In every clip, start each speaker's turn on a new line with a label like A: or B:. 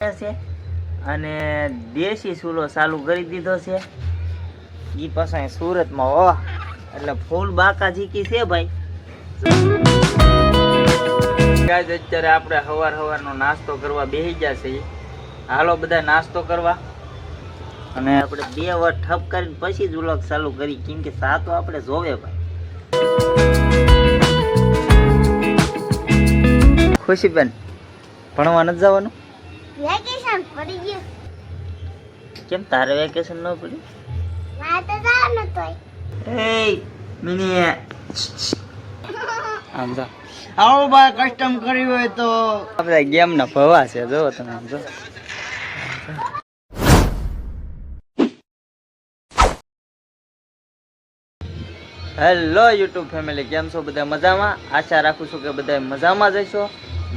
A: છે અને દેશી ચૂલો ચાલુ કરી દીધો છે. ઈ પાછા સુરતમાં ઓહ એટલે ફૂલ બાકા ઝીકી છે ભાઈ. ગાઈસ અત્યારે આપણે સવારનો નાસ્તો કરવા બેસી ગયા છીએ. હાલો બધા નાસ્તો કરવા. અને આપણે 2 વાર ઠપ કરીને પછી જ વ્લોગ ચાલુ કરી, કેમ કે સા તો આપણે જોવે ભાઈ. ખુશીબેન ભણવા નથી જવાનું?
B: વેકેશન પડી ગયું.
A: કેમ તારે વેકેશન ન પડ્યું?
B: મારે તો જવાનું તોય.
A: એ મિની આમ જા
C: આવો ભાઈ, કસ્ટમ કર્યું હોય તો
A: આપણે ગેમ ના ભવા છે. જો તમે આમ જો. હેલો યુટ્યુબ ફેમિલી, કેમ છો બધા? મજામાં? આશા રાખું છું કે બધા મજામાં જ હશો.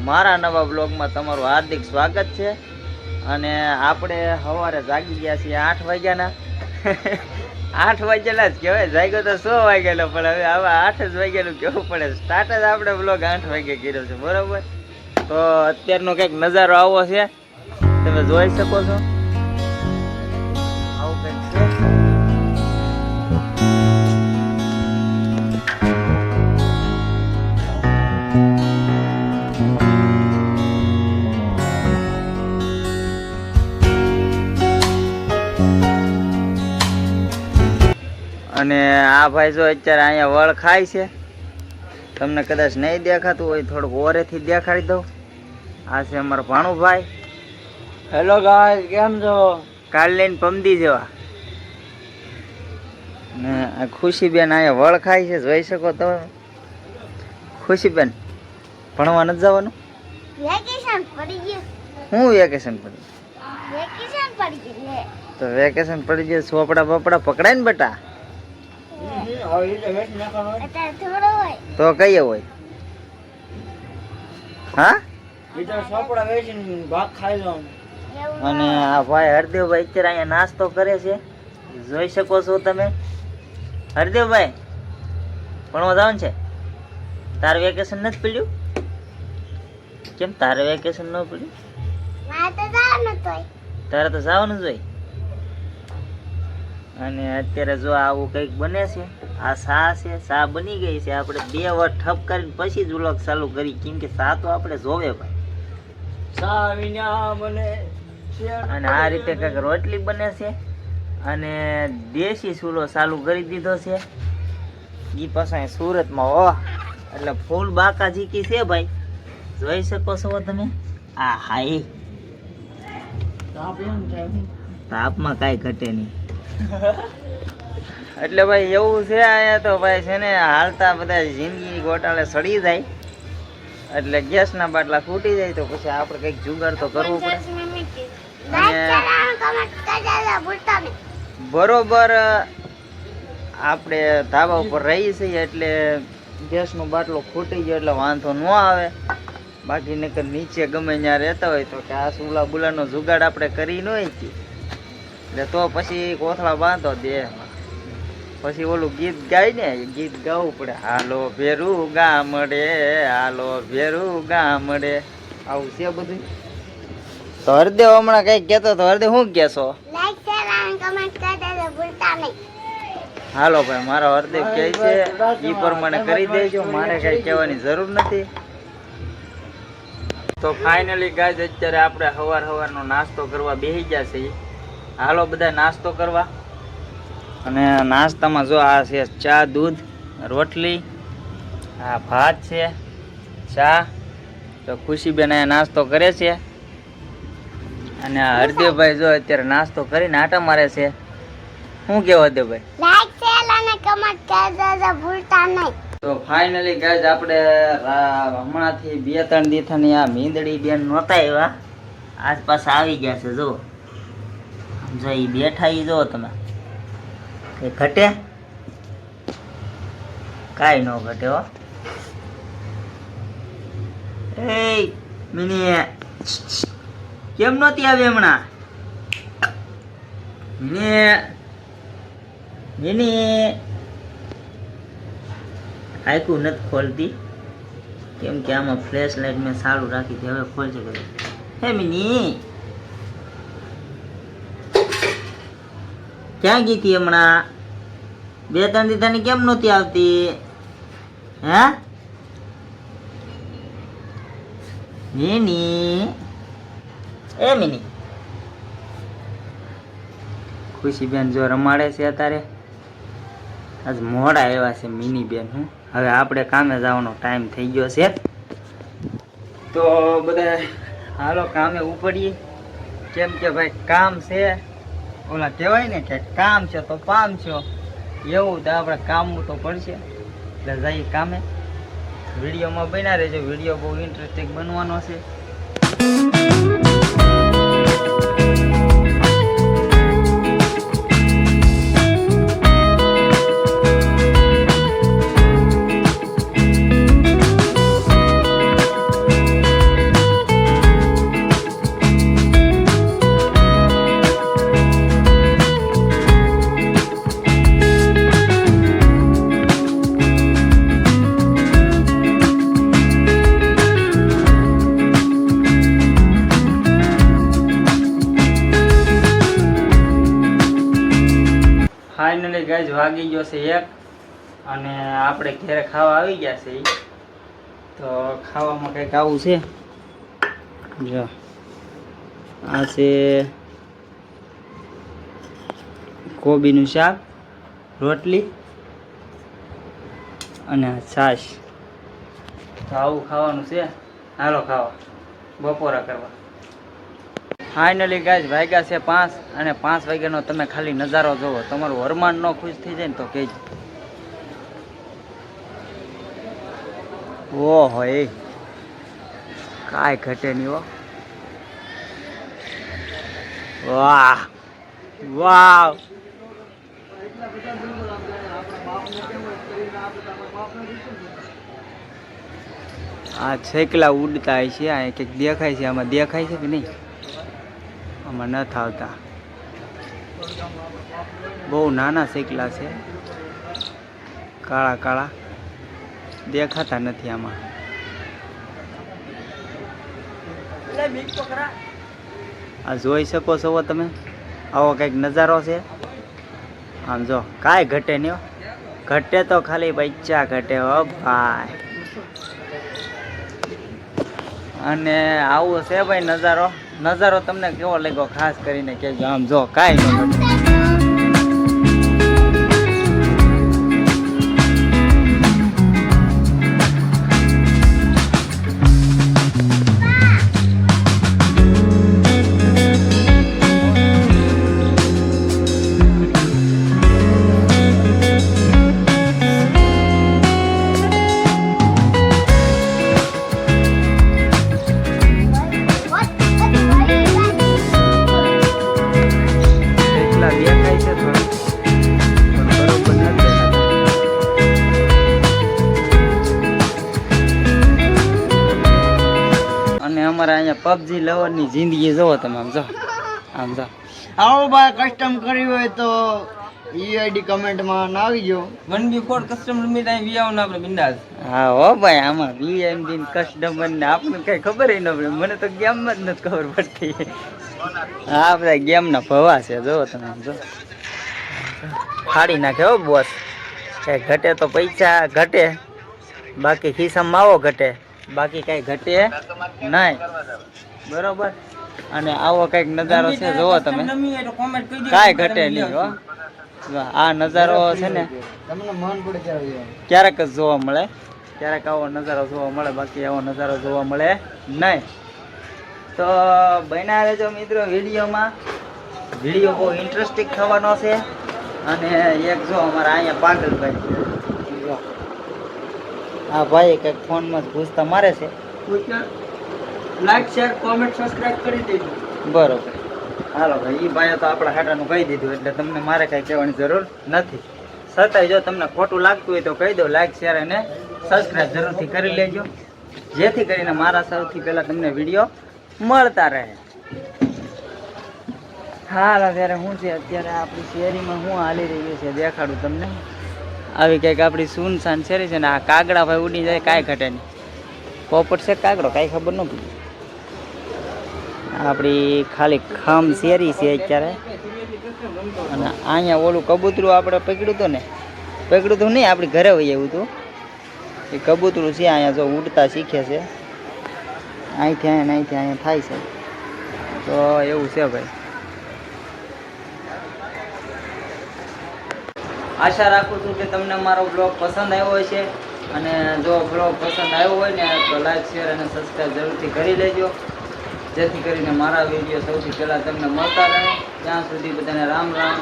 A: મારા નવા બ્લોગમાં તમારું હાર્દિક સ્વાગત છે. અને આપણે સવારે જાગી ગયા છીએ 8 વાગ્યાના. 8 વાગ્યાના જ કહેવાય, જાગ્યો તો 100 વાગ્યાનો, પણ હવે આવા 8 જ વાગ્યાનું કહેવું પડે. સ્ટાર્ટ જ આપણે બ્લોગ 8 વાગ્યે કર્યો છે, બરોબર? તો અત્યારનો કંઈક નજારો આવો છે, તમે જોઈ શકો છો. આવું કંઈક છે. અને આ ભાઈ જો અત્યારે અહીંયા વળ ખાય છે. તમને કદાચ નહીં દેખાતું હોય, થોડુંક ઓરેથી દેખાડી દઉં. આ છે અમારા ભાણુભાઈ.
C: હેલો ગાઈસ, કેમ છો?
A: કાલ લઈને પમદી જેવા. ને આ ખુશીબેન અહીંયા વળ ખાય છે, જોઈ શકો તમે. ખુશીબેન ભણવા નથી જવાનું?
B: વેકેશન પડી ગયું.
A: હું વેકેશન પડ્યું?
B: વેકેશન પડી ગયું લે.
A: તો વેકેશન પડી ગયું, ચોપડા બપડા પકડાય ને બેટા.
B: અત્યારે થોડો હોય.
A: તો કઈ હોય? હા.
C: સોપડા વેચીને ભાગ ખાઈ લો.
B: એવું
A: અને આ ભાઈ હરદેવભાઈ અત્યારે અહીંયા નાસ્તો કરે છે, જોઈ શકો છો તમે. હરદેવભાઈ ભણવા જવાનું છે? તારે વેકેશન નથી પડ્યું? કેમ તારે વેકેશન ન પડ્યું?
B: મારે તો જવાનું તોય.
A: તારે તો જવાનું જ હોય. અને અત્યારે જો આવું કંઈક બને છે. આ સા છે, સા બની ગઈ છે. આપણે 2 વાર ઠપ કરીને પછી જ વ્લોગ ચાલુ કરી, કેમ કે સા તો આપણે જોવે ભાઈ. અને આ રીતે કંઈક રોટલી બને છે. અને દેશી ચૂલો ચાલુ કરી દીધો છે. ઈ પાછા સુરતમાં ઓહ એટલે ફૂલ બાકા ઝીકી છે ભાઈ, જોઈ શકો છો તમે. આ હાઈ તાપમાં કાંઈ ઘટે નહીં. એટલે ભાઈ એવું છે અહીંયા તો ભાઈ છે ને, હાલતા બધા જિંદગી ગોટાળે સડી જાય. એટલે ગેસના બાટલા ફૂટી જાય તો પછી આપણે કંઈક જુગાડ તો કરવું પડે. બરોબર આપણે ધાબા ઉપર રહી છીએ એટલે ગેસનો બાટલો ફૂટી ગયો એટલે વાંધો ન આવે. બાકી નકર નીચે ગમે ત્યાં રહેતા હોય તો કે આ સુલા બુલાનો જુગાડ આપણે કરી ન હોય એટલે તો પછી કોથળા બાંધો દે. પછી ઓલું ગીત ગાય ને, ગીત ગાવું પડે. હાલો ભેરું ગામડે, હાલો ભેરું ગામડે. આવું છે બધું. તો હરદેવ હમણાં કઈક કહેતો તો. હરદેવ શું કહેશો?
B: લાઈક શેર અને કમેન્ટ કરતા ભૂલતા નહીં.
A: હાલો ભાઈ, મારો હરદેવ કહે છે એ પ્રમાણે કરી દેજો, મારે કઈ કહેવાની જરૂર નથી. તો ફાઇનલી ગાઈસ અત્યારે આપણે સવારનો નાસ્તો કરવા બેસી ગયા છીએ. હાલો બધા નાસ્તો કરવા. અને નાસ્તામાં જો આ છે ચા, દૂધ, રોટલી, આ ભાત છે, ચા. તો ખુશીબેન અહીંયા નાસ્તો કરે છે. અને આ હરદેવભાઈ જો અત્યારે નાસ્તો કરીને આટા મારે છે. શું કેવો હરદેવભાઈ?
B: લાઈક શેર અને કમેન્ટ કરતા ભૂલતા નહીં.
A: તો ફાઇનલી ગાઈસ આપણે હમણાંથી 2-3 દિવસની આ મીંદડી બેન નહોતા આવ્યા, આસપાસ આવી ગયા છે. જો જો એ બેઠા, એ જો તમે. એ ઘટે? કાંઈ ન ઘટે હો. એ મિની કેમ નહોતી આવી હમણાં? મિની આખું નથી ખોલતી, કેમ કે આમાં ફ્લેશ લાઇટ મેં ચાલુ રાખી હતી. હવે ખોલશે. હે મિની ક્યાં ગઈ હતી હમણાં? 2-3 દી તને કેમ નહોતી આવતી? હે મિની? એ મિની, ખુશીબેન જો રમાડે છે અત્યારે. આજ મોડા આવ્યા છે મિની બેન. હું હવે આપણે કામે જવાનો ટાઈમ થઈ ગયો છે, તો બધા હાલો કામે ઉપડીએ. કેમ કે ભાઈ કામ છે, ઓલા કહેવાય ને કે કામ છે તો પામ છો, એવું તો આપણે કામવું તો પડશે. એટલે જઈએ કામે. વિડીયોમાં બન્યા રહેજો, વિડીયો બહુ ઇન્ટરેસ્ટિંગ બનવાનો છે. ફાઇનલી ગાઈઝ વાગી ગયો છે 1 અને આપણે ઘરે ખાવા આવી ગયા છે. તો ખાવામાં કંઈક આવું છે, જો આ છે કોબીનું શાક, રોટલી અને છાશ. તો આવું ખાવાનું છે. હાલો ખાવા, બપોરા કરવા. ફાઇનલી ગાઈઝ વાગ્યા છે 5 અને 5 વાગ્યાનો તમે ખાલી નજારો જોવો. તમારું વરમાન ન ખુશ થઈ જાય ને તો કહેજો. ઓહો, એ કાંઈ ઘટે નહીં હો. વાહ વાહ, આ છેકલા ઉડતા હોય છે. આ કંઈક દેખાય છે, આમાં દેખાય છે કે નહીં? આમાં નથી આવતા. બહુ નાના શેકલા છે, કાળા કાળા દેખાતા નથી આમાં. આ જોઈ શકો છો તમે, આવો કંઈક નજારો છે. આમ જો કાંઈ ઘટે નહીં હો. ઘટે તો ખાલી બચ્ચા ઘટે હો ભાઈ. અને આવું છે ભાઈ નજારો. નજારો તમને કેવો લાગ્યો ખાસ કરીને કહેજો. આમ જો કાંઈ ન ઘટે. અમારા અહીંયા પબજી લવરની જિંદગી જોવો તમે. આમ જો, આમ જો.
C: આવો ભાઈ કસ્ટમ કરી હોય તો ઈઆઈડી કમેન્ટમાં આવી ગયો.
A: 1B કોડ કસ્ટમ રમી ત્યાં વી આવવાનું આપણે બિંદાસ. હા હો ભાઈ, આમાં વીએમડી કસ્ટમર ને આપણને કઈ ખબર ન પડે. મને તો ગેમ જ નથી ખબર પડતી. હા બધા ગેમના ભવા છે, જોવો તમે. આમ જો ફાડી નાખે હો બોસ. કઈ ઘટે તો પૈસા ઘટે, બાકી ખિસ્સામાં માવો ઘટે, બાકી કઈ ઘટે નહીં. બરોબર. અને આવો કઈક નજારો છે, જોવો તમે. કાંઈ ઘટે નહીં હો. આ નજારો છે ને
C: તમને મન પડે ત્યારે
A: ક્યારેક જ જોવા મળે. ક્યારેક આવો નજારો જોવા મળે, બાકી આવો નજારો જોવા મળે નહીં. તો બન્યા રહેજો મિત્રો વિડીયોમાં. વિડીયો બહુ ઇન્ટરેસ્ટિંગ થવાનો છે. અને એક જો અમારા અહીંયા પાગલભાઈ, જો આ ભાઈ કંઈક ફોનમાં જ ઘૂસતા મારે છે.
C: લાઈક શેર કોમેન્ટ સબસ્ક્રાઇબ કરી દેજો.
A: બરોબર. હાલો ભાઈ, એ ભાઈએ તો આપણા હાટાનું કહી દીધું, એટલે તમને મારે કાંઈ કહેવાની જરૂર નથી. છતાંય જો તમને ખોટું લાગતું હોય તો કહી દો. લાઈક શેર અને સબસ્ક્રાઇબ જરૂરથી કરી લેજો, જેથી કરીને મારા સૌથી પહેલાં તમને વિડીયો મળતા રહે. હાલ અત્યારે શું છે, અત્યારે આપણી શેરીમાં શું હાલી રહ્યું છે દેખાડું તમને. આવી કંઈક આપણી સુનસાન શેરી છે ને. આ કાગડા ભાઈ ઉડી જાય, કાંઈ ઘટે નહીં. પોપટ છે કાગડો કાંઈ ખબર ન પડી. આપણી ખાલી ખામ શેરી છે અત્યારે. અને અહીંયા ઓલું કબૂતરું આપણે પકડ્યું હતું ને, પકડ્યું હતું નહીં, આપણી ઘરે હોય એવું હતું. એ કબૂતરું છે અહીંયા જો ઉડતા શીખે છે, અહીંથી અહીંયા થાય છે. તો એવું છે ભાઈ. આશા રાખું છું કે તમને મારો બ્લોગ પસંદ આવ્યો હશે, અને જો બ્લોગ પસંદ આવ્યો હોય ને તો લાઈક શેર અને સબસ્ક્રાઈબ જરૂરથી કરી લેજો, જેથી કરીને મારા વિડીયો સૌથી પહેલાં તમને મળતા રહે. ત્યાં સુધી બધાને રામ રામ.